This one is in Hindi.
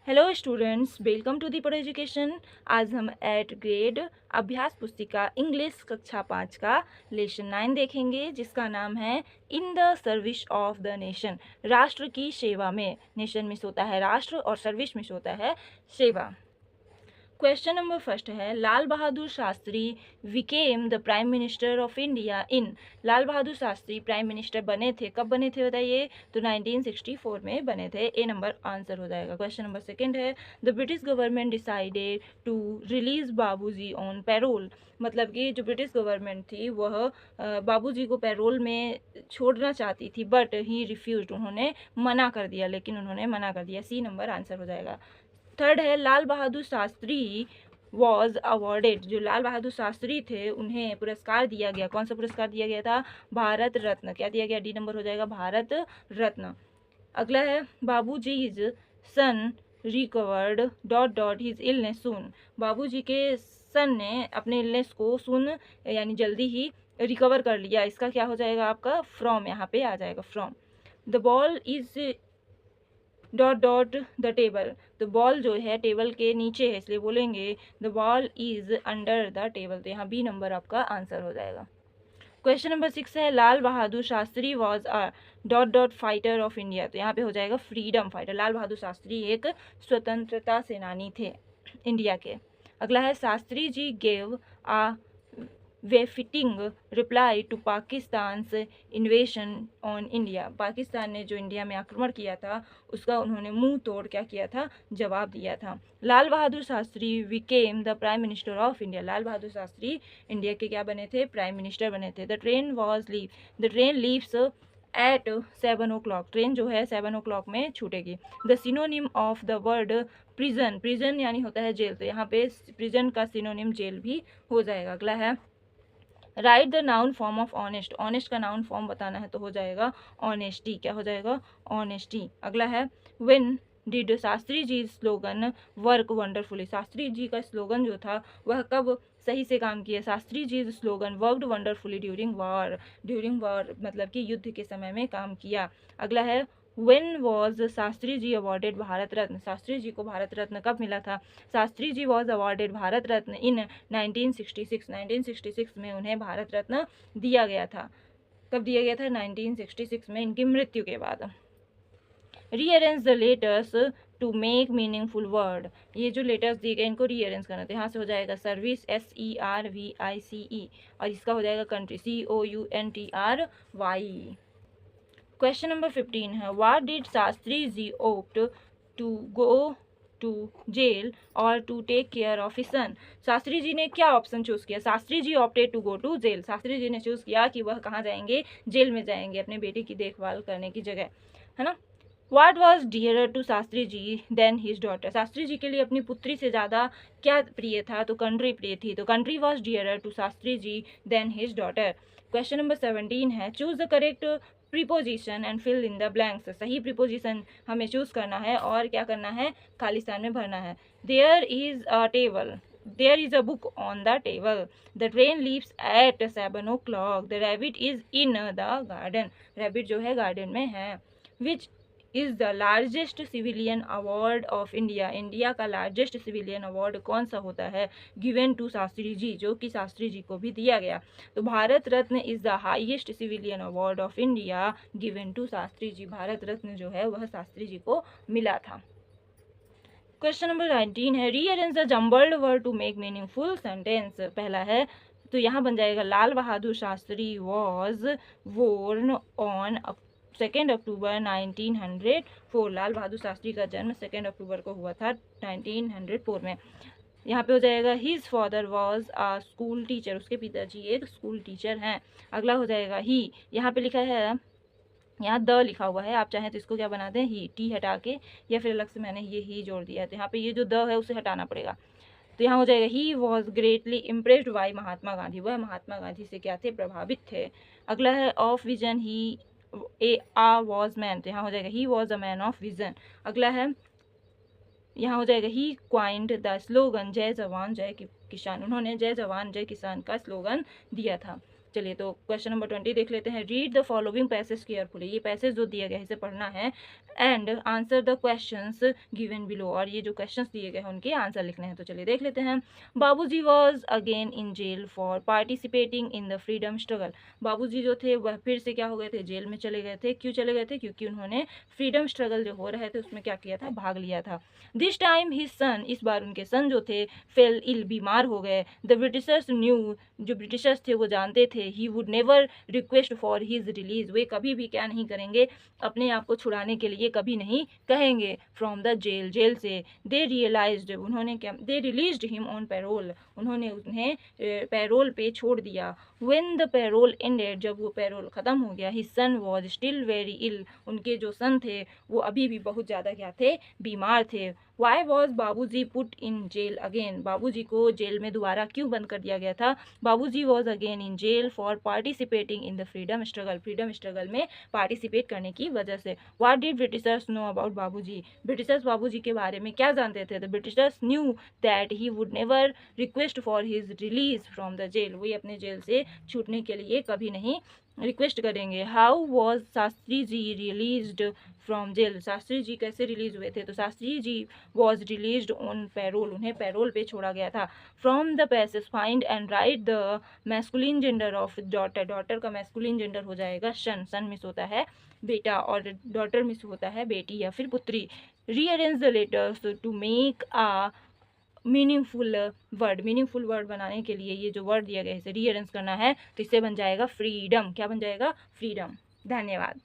Hello students, welcome to the Padho education. आज हम एट ग्रेड अभ्यास पुस्तिका इंग्लिश कक्षा 5 का लेसन 9 देखेंगे, जिसका नाम है in the service of the nation. राष्ट्र की सेवा में। नेशन मिस होता है राष्ट्र और सर्विस मिस होता है सेवा। क्वेश्चन नंबर फर्स्ट है, Lal Bahadur Shastri became the prime minister of India in. Lal Bahadur Shastri prime minister बने थे, कब बने थे बताइए? तो 1964 में बने थे। ए नंबर आंसर हो जाएगा। क्वेश्चन नंबर सेकंड है, the British government decided to release Babuji on parole. मतलब कि जो ब्रिटिश गवर्नमेंट थी वह बाबूजी को पैरोल में छोड़ना चाहती थी, बट ही रिफ्यूज, उन्होंने मना कर दिया, लेकिन उन्होंने मना कर दिया। सी नंबर आंसर हो जाएगा। थर्ड है, लाल बहादुर शास्त्री वॉज अवॉर्डेड। जो लाल बहादुर शास्त्री थे उन्हें पुरस्कार दिया गया। कौन सा पुरस्कार दिया गया था? भारत रत्न। क्या दिया गया? डी नंबर हो जाएगा, भारत रत्न। अगला है, Babuji is son recovered dot dot his illness soon. Babuji के सन ने अपने इलनेस को सुन यानी जल्दी ही रिकवर कर लिया। इसका क्या हो जाएगा आपका? फ्रॉम यहाँ पे आ जाएगा, from. The ball is dot dot the table. तो बॉल जो है टेबल के नीचे है, इसलिए बोलेंगे the ball is under the table. तो यहाँ बी नंबर आपका आंसर हो जाएगा। क्वेश्चन नंबर 6 है, Lal Bahadur Shastri was a dot dot fighter of India. तो यहाँ पे हो जाएगा फ्रीडम फाइटर। लाल बहादुर शास्त्री एक स्वतंत्रता सेनानी थे इंडिया के। अगला है, Shastri ji gave a befitting reply to Pakistan invasion on India. Pakistan ने जो इंडिया में आक्रमण किया था उसका उन्होंने मुंह तोड़ क्या किया था? जवाब दिया था। Lal Bahadur Shastri became the prime minister of India. Lal Bahadur Shastri India के क्या बने थे? प्राइम मिनिस्टर बने थे। The train was leave. The train leaves at 7 o'clock। Train जो है 7 o'clock में छूटेगी। The synonym of the word prison. Prison यानी होता है जेल, तो यहाँ पे प्रिजन का सिनोनिम जेल भी हो जाएगा। अगला है, right the noun form of honest. Honest का नाउन फॉर्म बताना है तो हो जाएगा ऑनेस्टी। क्या हो जाएगा? ऑनेस्टी। अगला है, when did Shastri ji slogan work wonderfully. Shastri ji का स्लोगन जो था वह कब सही से काम किया? Shastri ji slogan worked wonderfully during war. During war मतलब कि युद्ध के समय में काम किया। अगला है, when was Shastri ji awarded Bharat Ratna. Shastri ji को भारत रत्न कब मिला था? Shastri ji was awarded Bharat Ratna in 1966। 1966 में उन्हें भारत रत्न दिया गया था। कब दिया गया था? 1966 में, इनकी मृत्यु के बाद। Rearrange the letters to make meaningful word. ये जो लेटर्स दिए गए इनको रीअरेंज करना, तो यहाँ से हो जाएगा सर्विस SERVICE, और इसका हो जाएगा कंट्री COUNTRY। क्वेश्चन नंबर 15 है, what did Shastri ji opt to go to jail और to take care of his son. Shastri ji ने क्या ऑप्शन चूज किया? Shastri ji opted to go to jail. Shastri ji ने चूज किया कि वह कहाँ जाएंगे? जेल में जाएंगे, अपने बेटे की देखभाल करने की जगह, है ना। What was dearer to Shastri ji than his daughter. Shastri ji के लिए अपनी पुत्री से ज़्यादा क्या प्रिय था? तो कंट्री प्रिय थी, तो country was dearer to Shastri ji than his daughter. Question number 17 है, choose the correct preposition and fill in the blanks. सही प्रीपोजिशन हमें चूज करना है और क्या करना है? खाली स्थान में भरना है। There is a table. There is a book on the table. The train leaves at 7 o'clock. The rabbit is in the garden. Rabbit जो है garden में है। Which is the largest civilian award of India. India का लार्जेस्ट सिविलियन अवार्ड कौन सा होता है? गिवन टू शास्त्री जी, जो कि शास्त्री जी को भी दिया गया। तो Bharat Ratna is the highest civilian award of India given to Shastri ji. Bharat Ratna जो है वह शास्त्री जी को मिला था। क्वेश्चन नंबर 19 है, rearrange the jumbled word to make meaningful sentence. पहला है तो यहाँ बन जाएगा, Lal Bahadur Shastri was born on 2 October 1904। Lal Bahadur Shastri का जन्म 2 अक्टूबर को हुआ था 1904 में। यहाँ पे हो जाएगा, his father was a school teacher. उसके पिताजी एक स्कूल टीचर हैं। अगला हो जाएगा, ही। यहाँ पे लिखा है, यहाँ द लिखा हुआ है, आप चाहें तो इसको क्या बना दें? ही, टी हटा के, या फिर अलग से मैंने ये ही जोड़ दिया है, तो यहाँ पे ये जो द है उसे हटाना पड़ेगा। तो यहाँ हो जाएगा, he was greatly impressed by Mahatma Gandhi. वह महात्मा गांधी से क्या थे? प्रभावित थे। अगला है, of vision he a was man. तो यहाँ हो जाएगा, he was a man of vision. अगला है, यहाँ हो जाएगा, ही क्वाइंड द स्लोगन जय जवान जय किसान। उन्होंने जय जवान जय किसान का स्लोगन दिया था। चलिए तो क्वेश्चन नंबर 20 देख लेते हैं। Read the following passage carefully, ये पैसेज जो दिया गया है इसे पढ़ना है, and answer the questions given below, और ये जो क्वेश्चंस दिए गए हैं उनके आंसर लिखने हैं। तो चलिए देख लेते हैं। Babuji was again in jail for participating in the freedom struggle, Babuji जो थे वह फिर से क्या हो गए थे, जेल में चले गए थे। क्यों चले गए थे? क्योंकि उन्होंने फ्रीडम स्ट्रगल जो हो रहे थे उसमें क्या किया था, भाग लिया था। दिस टाइम हिज सन, इस बार उनके सन जो थे, फेल इल, बीमार हो गए। द ब्रिटिशर्स न्यू, जो ब्रिटिशर्स थे वो जानते थे, he would never request for his release, वे कभी भी क्या नहीं करेंगे, अपने आप को छुड़ाने के लिए कभी नहीं कहेंगे, फ्रॉम द जेल, जेल से। दे रियलाइज्ड, उन्होंने क्या, they released him on parole, उन्होंने उन्हें पैरोल पे छोड़ दिया। व्हेन द पैरोल एंडेड, जब वो पैरोल ख़त्म हो गया, his son was still very ill, उनके जो सन थे वो अभी भी बहुत ज़्यादा क्या थे, बीमार थे। वाई वॉज बाबूजी पुट इन जेल अगेन, बाबूजी को जेल में दोबारा क्यों बंद कर दिया गया था? Babuji was again in jail for participating in the freedom struggle, freedom struggle में पार्टिसिपेट करने की वजह से। What did Britishers know about Babuji, Britishers Babuji के बारे में क्या जानते थे? The Britishers knew that he would never request for his release from the jail, वही अपने जेल से छूटने के लिए कभी नहीं रिक्वेस्ट करेंगे। How was Shastri ji released from jail, Shastri ji कैसे रिलीज हुए थे? तो Shastri ji was released on parole, उन्हें पैरोल पे छोड़ा गया था। From the passage find and write the masculine gender of daughter, daughter का मैस्कुलिन जेंडर हो जाएगा सन, सन मिस होता है बेटा और डॉटर मिस होता है बेटी या फिर पुत्री। Rearrange the letters to make a meaningful word, meaningful word बनाने के लिए ये जो वर्ड दिया गया है इसे रीअरेंज करना है, तो इससे बन जाएगा फ्रीडम, क्या बन जाएगा, फ्रीडम। धन्यवाद।